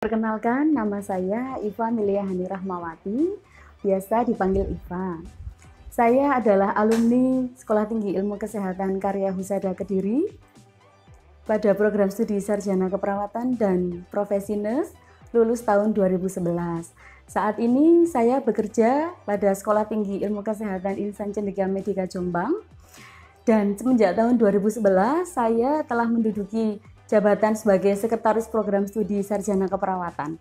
Perkenalkan, nama saya Iva Miliahani Rahmawati, biasa dipanggil Iva. Saya adalah alumni Sekolah Tinggi Ilmu Kesehatan Karya Husada Kediri pada program studi Sarjana Keperawatan dan Profesi Nurse, lulus tahun 2011. Saat ini saya bekerja pada Sekolah Tinggi Ilmu Kesehatan Insan Cendekia Medika Jombang, dan semenjak tahun 2011 saya telah menduduki jabatan sebagai Sekretaris Program Studi Sarjana Keperawatan.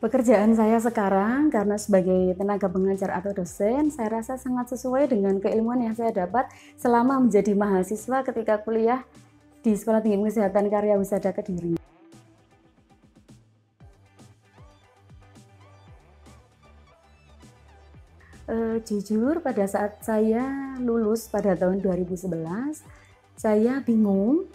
Pekerjaan saya sekarang karena sebagai tenaga pengajar atau dosen, saya rasa sangat sesuai dengan keilmuan yang saya dapat selama menjadi mahasiswa ketika kuliah di Sekolah Tinggi Ilmu Kesehatan Karya Husada Kediri. Jujur pada saat saya lulus pada tahun 2011, saya bingung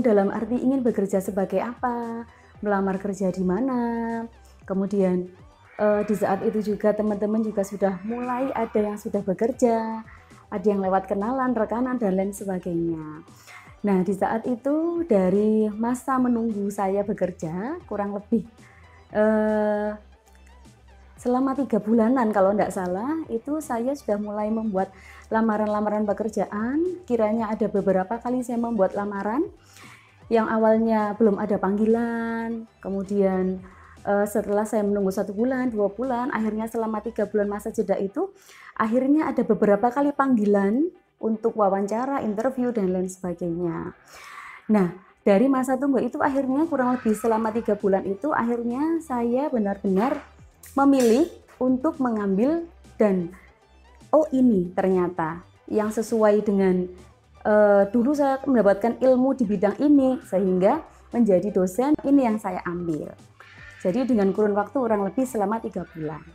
dalam arti ingin bekerja sebagai apa, melamar kerja di mana. Kemudian di saat itu juga teman-teman juga sudah mulai ada yang sudah bekerja, ada yang lewat kenalan, rekanan, dan lain sebagainya. Nah, di saat itu dari masa menunggu saya bekerja kurang lebih selama 3 bulanan kalau tidak salah, itu saya sudah mulai membuat lamaran-lamaran pekerjaan. Kiranya ada beberapa kali saya membuat lamaran yang awalnya belum ada panggilan, kemudian setelah saya menunggu 1 bulan, 2 bulan, akhirnya selama 3 bulan masa jeda itu, akhirnya ada beberapa kali panggilan untuk wawancara, interview, dan lain sebagainya. Nah, dari masa tunggu itu akhirnya kurang lebih selama 3 bulan itu, akhirnya saya benar-benar memilih untuk mengambil dan ini ternyata yang sesuai dengan dulu saya mendapatkan ilmu di bidang ini sehingga menjadi dosen, ini yang saya ambil. Jadi dengan kurun waktu kurang lebih selama 3 bulan.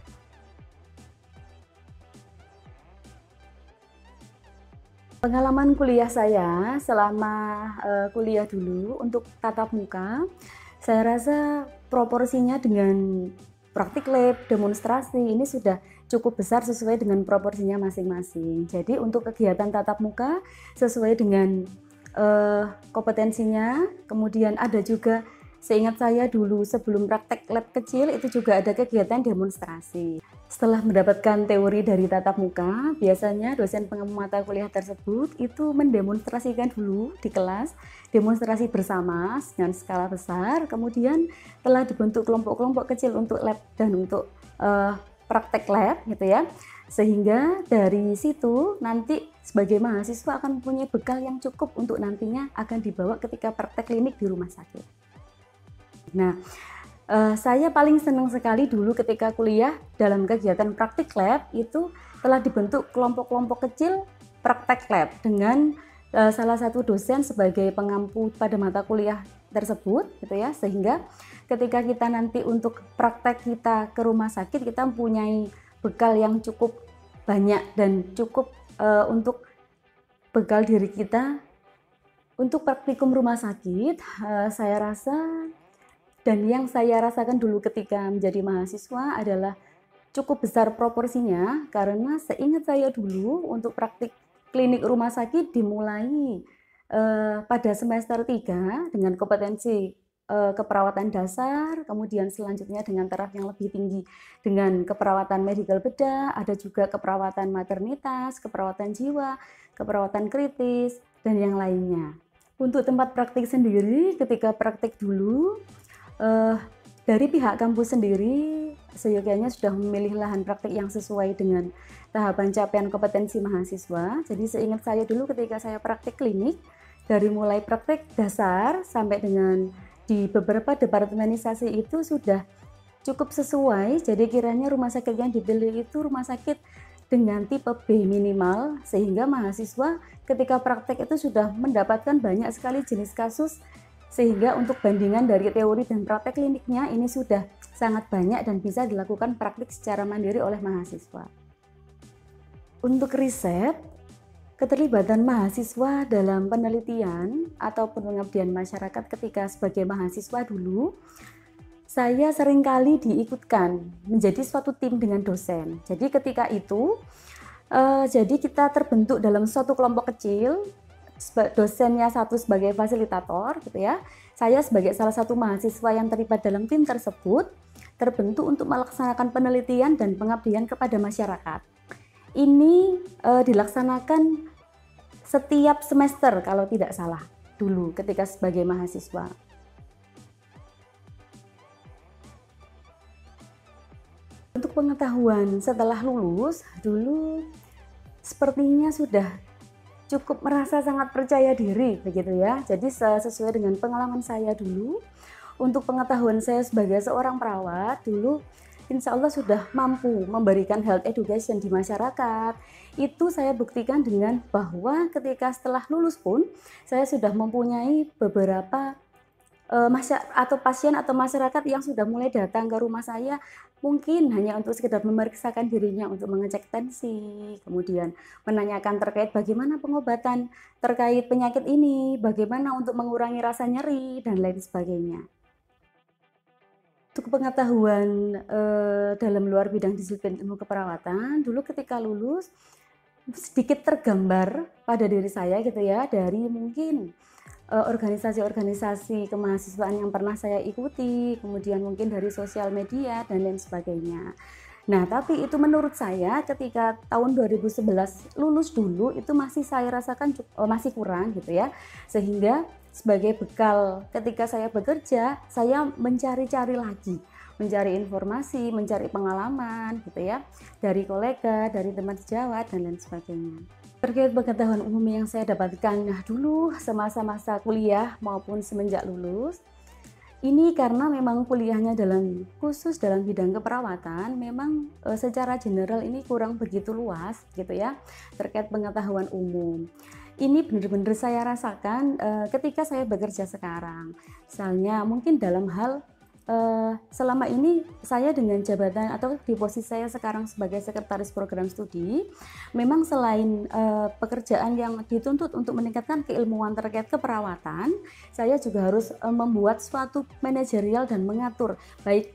Pengalaman kuliah saya selama kuliah dulu untuk tatap muka, saya rasa proporsinya dengan praktik lab, demonstrasi ini sudah cukup besar sesuai dengan proporsinya masing-masing. Jadi untuk kegiatan tatap muka sesuai dengan kompetensinya, kemudian ada juga seingat saya dulu sebelum praktek lab kecil itu juga ada kegiatan demonstrasi. Setelah mendapatkan teori dari tatap muka, biasanya dosen pengemban mata kuliah tersebut itu mendemonstrasikan dulu di kelas, demonstrasi bersama dengan skala besar, kemudian telah dibentuk kelompok-kelompok kecil untuk lab dan untuk praktek lab gitu ya. Sehingga dari situ nanti sebagai mahasiswa akan mempunyai bekal yang cukup untuk nantinya akan dibawa ketika praktek klinik di rumah sakit. Nah, saya paling senang sekali dulu ketika kuliah dalam kegiatan praktik lab itu telah dibentuk kelompok-kelompok kecil praktek lab dengan salah satu dosen sebagai pengampu pada mata kuliah tersebut gitu ya, sehingga ketika kita nanti untuk praktek kita ke rumah sakit kita mempunyai bekal yang cukup banyak dan cukup untuk bekal diri kita untuk praktikum rumah sakit. Saya rasa dan yang saya rasakan dulu ketika menjadi mahasiswa adalah cukup besar proporsinya, karena seingat saya dulu untuk praktik klinik rumah sakit dimulai pada semester 3 dengan kompetensi keperawatan dasar, kemudian selanjutnya dengan taraf yang lebih tinggi dengan keperawatan medikal bedah, ada juga keperawatan maternitas, keperawatan jiwa, keperawatan kritis, dan yang lainnya. Untuk tempat praktik sendiri, ketika praktik dulu, dari pihak kampus sendiri seyogyanya sudah memilih lahan praktik yang sesuai dengan tahapan capaian kompetensi mahasiswa. Jadi seingat saya dulu ketika saya praktik klinik, dari mulai praktik dasar sampai dengan di beberapa departemenisasi itu sudah cukup sesuai. Jadi kiranya rumah sakit yang dipilih itu rumah sakit dengan tipe B minimal, sehingga mahasiswa ketika praktek itu sudah mendapatkan banyak sekali jenis kasus, sehingga untuk bandingan dari teori dan praktek kliniknya ini sudah sangat banyak dan bisa dilakukan praktik secara mandiri oleh mahasiswa. Untuk riset, keterlibatan mahasiswa dalam penelitian ataupun pengabdian masyarakat ketika sebagai mahasiswa dulu, saya seringkali diikutkan menjadi suatu tim dengan dosen. Jadi ketika itu, jadi kita terbentuk dalam suatu kelompok kecil, dosennya satu sebagai fasilitator gitu ya. Saya sebagai salah satu mahasiswa yang terlibat dalam tim tersebut terbentuk untuk melaksanakan penelitian dan pengabdian kepada masyarakat. Ini dilaksanakan setiap semester kalau tidak salah dulu ketika sebagai mahasiswa. Untuk pengetahuan setelah lulus, dulu sepertinya sudah cukup merasa sangat percaya diri begitu ya. Jadi sesuai dengan pengalaman saya dulu, untuk pengetahuan saya sebagai seorang perawat dulu, insya Allah sudah mampu memberikan health education di masyarakat. Itu saya buktikan dengan bahwa ketika setelah lulus pun saya sudah mempunyai beberapa pasien atau masyarakat yang sudah mulai datang ke rumah saya, mungkin hanya untuk sekedar memeriksakan dirinya untuk mengecek tensi, kemudian menanyakan terkait bagaimana pengobatan terkait penyakit ini, bagaimana untuk mengurangi rasa nyeri dan lain sebagainya. Untuk pengetahuan dalam luar bidang disiplin ilmu keperawatan, dulu ketika lulus sedikit tergambar pada diri saya gitu ya, dari mungkin organisasi-organisasi kemahasiswaan yang pernah saya ikuti, kemudian mungkin dari sosial media dan lain sebagainya. Nah, tapi itu menurut saya ketika tahun 2011 lulus dulu itu masih saya rasakan masih kurang gitu ya, sehingga sebagai bekal ketika saya bekerja, saya mencari-cari lagi, mencari informasi, mencari pengalaman gitu ya, dari kolega, dari teman sejawat dan lain sebagainya. Terkait pengetahuan umum yang saya dapatkan dulu semasa-masa kuliah maupun semenjak lulus, ini karena memang kuliahnya khusus dalam bidang keperawatan, memang secara general ini kurang begitu luas gitu ya, terkait pengetahuan umum. Ini benar-benar saya rasakan ketika saya bekerja sekarang. Misalnya mungkin dalam hal selama ini saya dengan jabatan atau di posisi saya sekarang sebagai sekretaris program studi, memang selain pekerjaan yang dituntut untuk meningkatkan keilmuan terkait keperawatan, saya juga harus membuat suatu manajerial dan mengatur baik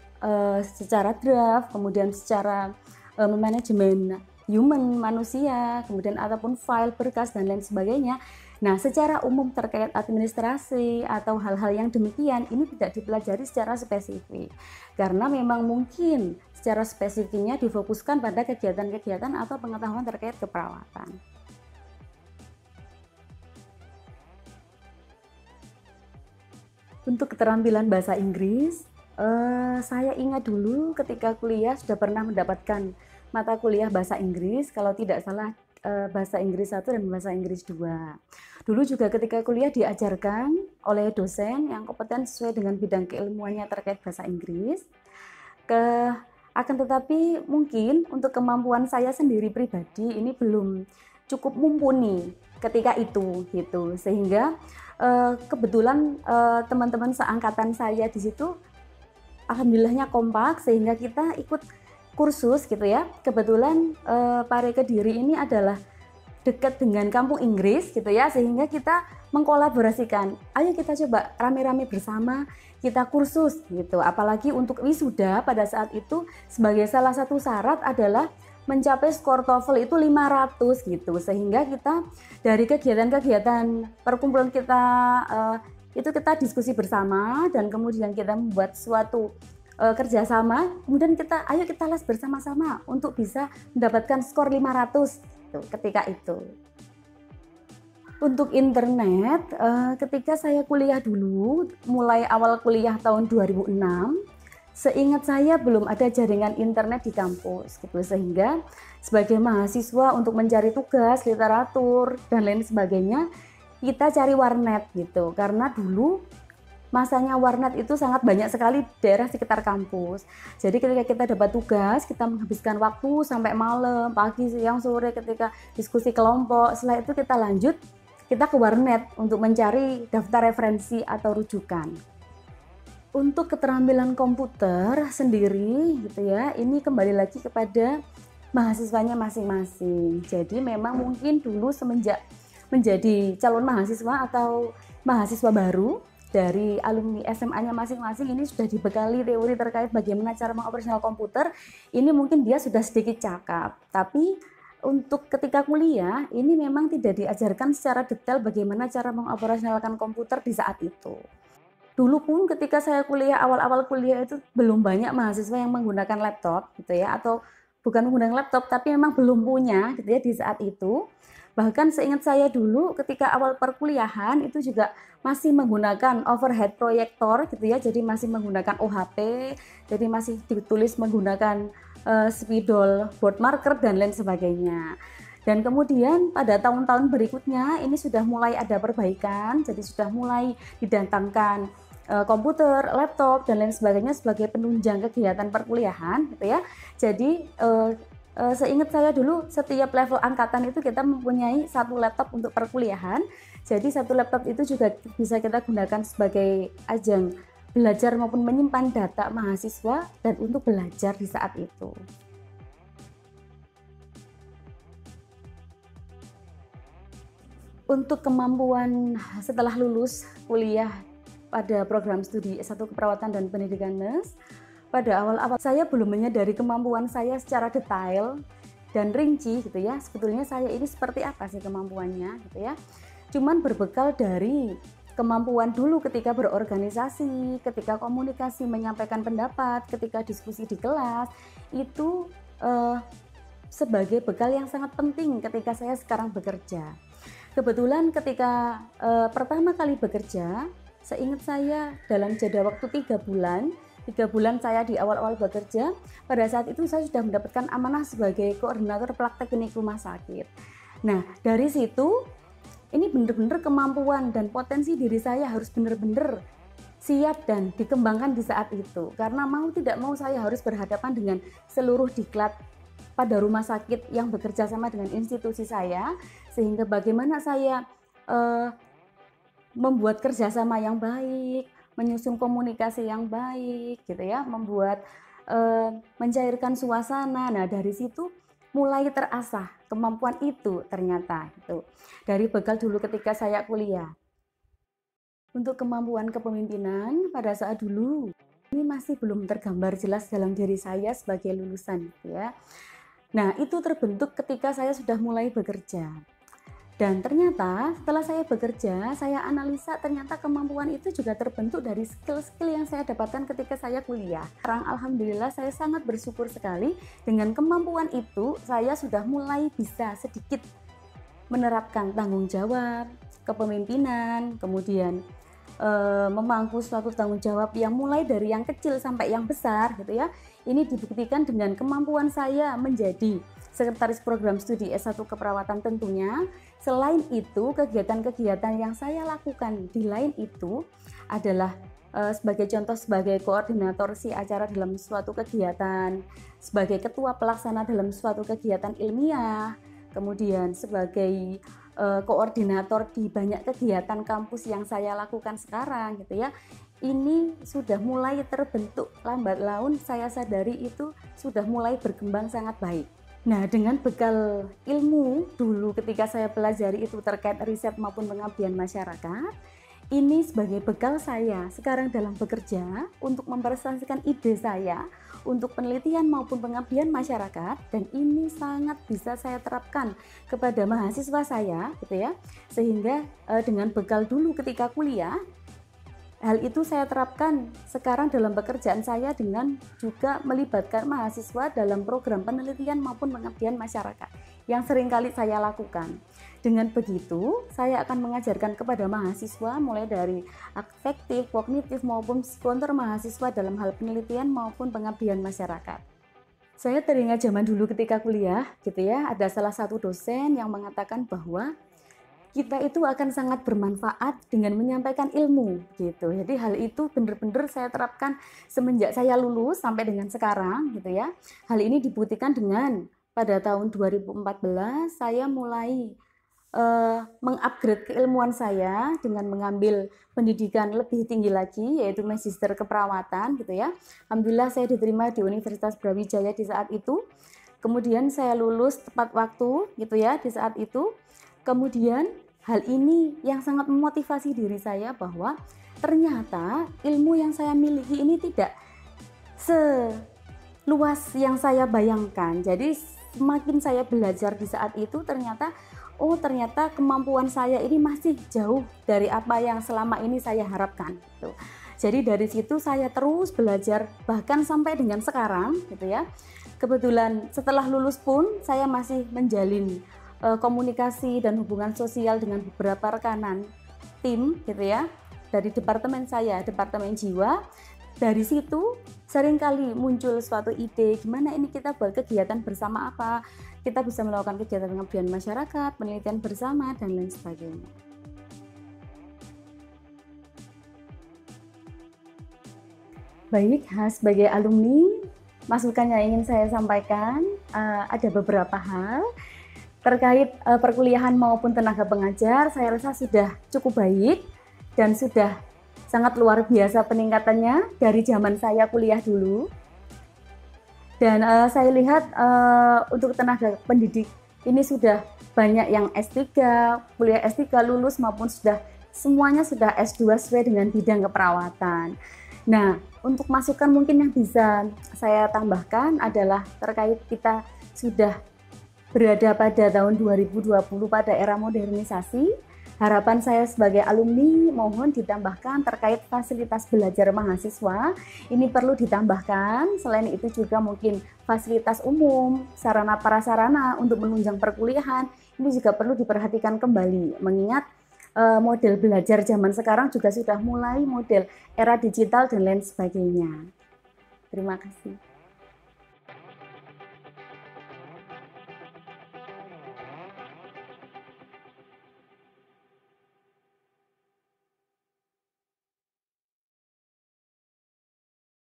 secara draft, kemudian secara manajemen human, manusia, kemudian ataupun file, berkas, dan lain sebagainya. Nah, secara umum terkait administrasi atau hal-hal yang demikian, ini tidak dipelajari secara spesifik. Karena memang mungkin secara spesifiknya difokuskan pada kegiatan-kegiatan atau pengetahuan terkait keperawatan. Untuk keterampilan bahasa Inggris, saya ingat dulu ketika kuliah sudah pernah mendapatkan mata kuliah bahasa Inggris, kalau tidak salah bahasa Inggris 1 dan bahasa Inggris 2. Dulu juga ketika kuliah diajarkan oleh dosen yang kompeten sesuai dengan bidang keilmuannya terkait bahasa Inggris. Akan tetapi mungkin untuk kemampuan saya sendiri pribadi ini belum cukup mumpuni ketika itu gitu. Sehingga kebetulan teman-teman seangkatan saya di situ alhamdulillahnya kompak sehingga kita ikut kursus gitu ya. Kebetulan Pare Kediri ini adalah dekat dengan kampung Inggris gitu ya, sehingga kita mengkolaborasikan. Ayo kita coba rame-rame bersama kita kursus gitu. Apalagi untuk wisuda pada saat itu sebagai salah satu syarat adalah mencapai skor TOEFL itu 500 gitu. Sehingga kita dari kegiatan-kegiatan perkumpulan kita itu kita diskusi bersama dan kemudian kita membuat suatu kerjasama, kemudian ayo kita les bersama-sama untuk bisa mendapatkan skor 500 gitu, ketika itu. Untuk internet, ketika saya kuliah dulu, mulai awal kuliah tahun 2006, seingat saya belum ada jaringan internet di kampus gitu, sehingga sebagai mahasiswa untuk mencari tugas, literatur dan lain sebagainya, kita cari warnet gitu, karena dulu masanya warnet itu sangat banyak sekali daerah sekitar kampus. Jadi ketika kita dapat tugas, kita menghabiskan waktu sampai malam, pagi, siang, sore ketika diskusi kelompok. Setelah itu kita lanjut, kita ke warnet untuk mencari daftar referensi atau rujukan. Untuk keterampilan komputer sendiri gitu ya, ini kembali lagi kepada mahasiswanya masing-masing. Jadi memang mungkin dulu semenjak menjadi calon mahasiswa atau mahasiswa baru, dari alumni SMA-nya masing-masing ini sudah dibekali teori terkait bagaimana cara mengoperasional komputer. Ini mungkin dia sudah sedikit cakap, tapi untuk ketika kuliah ini memang tidak diajarkan secara detail bagaimana cara mengoperasionalkan komputer di saat itu. Dulu pun ketika saya kuliah, awal-awal kuliah itu belum banyak mahasiswa yang menggunakan laptop gitu ya, atau bukan menggunakan laptop tapi memang belum punya gitu ya di saat itu. Bahkan seingat saya dulu ketika awal perkuliahan itu juga masih menggunakan overhead proyektor gitu ya, jadi masih menggunakan OHP, jadi masih ditulis menggunakan spidol, board marker dan lain sebagainya. Dan kemudian pada tahun-tahun berikutnya ini sudah mulai ada perbaikan, jadi sudah mulai didatangkan komputer, laptop dan lain sebagainya sebagai penunjang kegiatan perkuliahan gitu ya. Jadi seingat saya dulu setiap level angkatan itu kita mempunyai satu laptop untuk perkuliahan. Jadi satu laptop itu juga bisa kita gunakan sebagai ajang belajar maupun menyimpan data mahasiswa dan untuk belajar di saat itu. Untuk kemampuan setelah lulus kuliah pada program studi S1 Keperawatan dan Pendidikan Nurse, pada awal-awal saya belum menyadari kemampuan saya secara detail dan rinci gitu ya. Sebetulnya saya ini seperti apa sih kemampuannya gitu ya. Cuman berbekal dari kemampuan dulu ketika berorganisasi, ketika komunikasi, menyampaikan pendapat, ketika diskusi di kelas, itu sebagai bekal yang sangat penting ketika saya sekarang bekerja. Kebetulan ketika pertama kali bekerja, seingat saya dalam jeda waktu 3 bulan saya di awal-awal bekerja, pada saat itu saya sudah mendapatkan amanah sebagai koordinator praktek klinik rumah sakit. Nah, dari situ ini benar-benar kemampuan dan potensi diri saya harus benar-benar siap dan dikembangkan di saat itu. Karena mau tidak mau saya harus berhadapan dengan seluruh diklat pada rumah sakit yang bekerja sama dengan institusi saya, sehingga bagaimana saya membuat kerjasama yang baik, menyusun komunikasi yang baik gitu ya, membuat mencairkan suasana. Nah, dari situ mulai terasah kemampuan itu ternyata itu dari bekal dulu ketika saya kuliah. Untuk kemampuan kepemimpinan pada saat dulu ini masih belum tergambar jelas dalam diri saya sebagai lulusan gitu ya. Nah, itu terbentuk ketika saya sudah mulai bekerja. Dan ternyata setelah saya bekerja, saya analisa ternyata kemampuan itu juga terbentuk dari skill-skill yang saya dapatkan ketika saya kuliah. Sekarang alhamdulillah saya sangat bersyukur sekali dengan kemampuan itu saya sudah mulai bisa sedikit menerapkan tanggung jawab, kepemimpinan, kemudian memangku suatu tanggung jawab yang mulai dari yang kecil sampai yang besar gitu ya. Ini dibuktikan dengan kemampuan saya menjadi sekretaris program studi S1 Keperawatan tentunya. Selain itu, kegiatan-kegiatan yang saya lakukan di lain itu adalah sebagai contoh sebagai koordinator si acara dalam suatu kegiatan, sebagai ketua pelaksana dalam suatu kegiatan ilmiah, kemudian sebagai koordinator di banyak kegiatan kampus yang saya lakukan sekarang gitu ya. Ini sudah mulai terbentuk lambat laun, saya sadari itu sudah mulai berkembang sangat baik. Nah, dengan bekal ilmu dulu ketika saya pelajari itu terkait riset maupun pengabdian masyarakat, ini sebagai bekal saya sekarang dalam bekerja untuk mempresentasikan ide saya untuk penelitian maupun pengabdian masyarakat, dan ini sangat bisa saya terapkan kepada mahasiswa saya gitu ya. Sehingga dengan bekal dulu ketika kuliah, hal itu saya terapkan sekarang dalam pekerjaan saya dengan juga melibatkan mahasiswa dalam program penelitian maupun pengabdian masyarakat yang seringkali saya lakukan. Dengan begitu, saya akan mengajarkan kepada mahasiswa mulai dari afektif, kognitif maupun psikomotor mahasiswa dalam hal penelitian maupun pengabdian masyarakat. Saya teringat zaman dulu ketika kuliah gitu ya, ada salah satu dosen yang mengatakan bahwa kita itu akan sangat bermanfaat dengan menyampaikan ilmu gitu. Jadi hal itu benar-benar saya terapkan semenjak saya lulus sampai dengan sekarang gitu ya. Hal ini dibuktikan dengan pada tahun 2014 saya mulai mengupgrade keilmuan saya dengan mengambil pendidikan lebih tinggi lagi, yaitu magister keperawatan gitu ya. Alhamdulillah saya diterima di Universitas Brawijaya di saat itu. Kemudian saya lulus tepat waktu gitu ya di saat itu. Kemudian hal ini yang sangat memotivasi diri saya bahwa ternyata ilmu yang saya miliki ini tidak seluas yang saya bayangkan. Jadi semakin saya belajar di saat itu ternyata, oh ternyata kemampuan saya ini masih jauh dari apa yang selama ini saya harapkan gitu. Jadi dari situ saya terus belajar bahkan sampai dengan sekarang gitu ya. Kebetulan setelah lulus pun saya masih menjalin komunikasi dan hubungan sosial dengan beberapa rekanan tim gitu ya, dari departemen saya, departemen jiwa. Dari situ seringkali muncul suatu ide, gimana ini kita buat kegiatan bersama apa, kita bisa melakukan kegiatan pengabdian masyarakat, penelitian bersama, dan lain sebagainya. Baik, sebagai alumni, masukan yang ingin saya sampaikan ada beberapa hal terkait perkuliahan maupun tenaga pengajar. Saya rasa sudah cukup baik dan sudah sangat luar biasa peningkatannya dari zaman saya kuliah dulu. Dan saya lihat untuk tenaga pendidik ini sudah banyak yang S3, kuliah S3 lulus maupun semuanya sudah S2 sesuai dengan bidang keperawatan. Nah, untuk masukan mungkin yang bisa saya tambahkan adalah terkait kita sudah berada pada tahun 2020 pada era modernisasi. Harapan saya sebagai alumni mohon ditambahkan terkait fasilitas belajar mahasiswa. Ini perlu ditambahkan, selain itu juga mungkin fasilitas umum, sarana prasarana untuk menunjang perkuliahan, ini juga perlu diperhatikan kembali, mengingat model belajar zaman sekarang juga sudah mulai model era digital dan lain sebagainya. Terima kasih.